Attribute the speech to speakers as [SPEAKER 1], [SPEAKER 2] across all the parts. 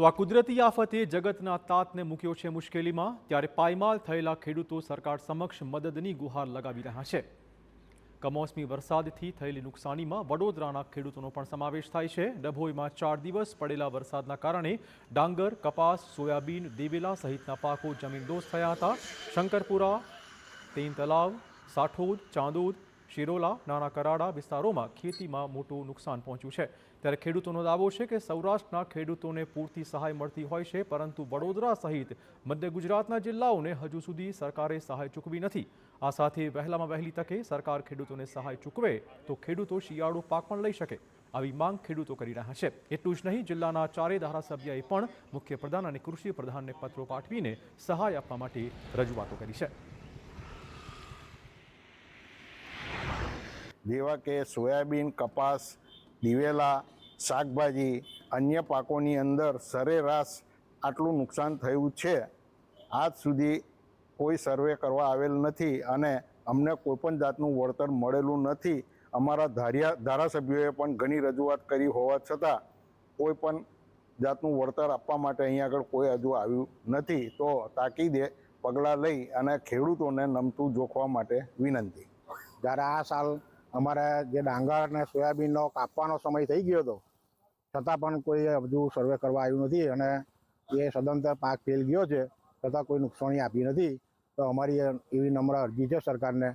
[SPEAKER 1] તો આ કુદરતી આફતે જગતના તાતને મૂક્યો છે મુશ્કેલીમાં। ત્યારે પાયમાલ થયેલા ખેડૂતો સરકાર સમક્ષ મદદની ગુહાર લગાવી રહ્યા છે। કમોસમી વરસાદથી થયેલી નુકસાનીમાં વડોદરાના ખેડૂતોનો પણ સમાવેશ થાય છે। ડભોઈમાં 4 દિવસ પડેલા વરસાદના કારણે ડાંગર, કપાસ, સોયાબીન, દિવેલા સહિતના પાકો જમીનદોસ્ત થયા હતા। શંકરપુરા, તેન તલાવ, સાઠોદ, ચાંદોદ, શિરોલા, નાના કરાડા વિસ્તારોમાં ખેતીમાં મોટું નુકસાન પહોંચ્યું છે। ત્યારે ખેડૂતોનો દાવો છે કે સૌરાષ્ટ્રના ખેડૂતોને પૂરતી સહાય મળતી હોય છે, પરંતુ વડોદરા સહિત મધ્ય ગુજરાતના જિલ્લાઓને હજુ સુધી સરકારે સહાય ચૂકવી નથી। આ સાથે વહેલામાં વહેલી તકે સરકાર ખેડૂતોને સહાય ચૂકવે તો ખેડૂતો શિયાળુ પાક પણ લઈ શકે, આવી માંગ ખેડૂતો કરી રહ્યા છે। એટલું જ નહીં, જિલ્લાના 4 ધારાસભ્યએ પણ મુખ્યપ્રધાન અને કૃષિ પ્રધાનને પત્રો પાઠવીને સહાય આપવા માટે રજૂઆતો કરી છે।
[SPEAKER 2] જેવા કે સોયાબીન, કપાસ, દિવેલા, શાકભાજી, અન્ય પાકોની અંદર સરેરાશ આટલું નુકસાન થયું છે। આજ સુધી કોઈ સર્વે કરવા આવેલ નથી અને અમને કોઈપણ જાતનું વળતર મળેલું નથી। અમારા ધારાસભ્યોએ પણ ઘણી રજૂઆત કરી હોવા છતાં કોઈ પણ જાતનું વળતર આપવા માટે અહીં આગળ કોઈ હજુ આવ્યું નથી। તો તાકીદે પગલાં લઈ અને ખેડૂતોને નમતું જોખવા માટે વિનંતી।
[SPEAKER 3] જ્યારે આ સાલ અમારે જે ડાંગર અને સોયાબીનનો કાપવાનો સમય થઈ ગયો હતો, છતાં પણ કોઈ હજુ સર્વે કરવા આવ્યું નથી અને એ સદંતર પાક ફેલ ગયો છે, છતાં કોઈ નુકસાની આપી નથી। તો અમારી એવી નમ્ર અરજી છે સરકારને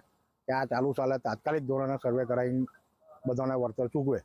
[SPEAKER 3] કે આ ચાલુ સાલે તાત્કાલિક ધોરણે સર્વે કરાવીને બધાને વળતર ચૂકવે।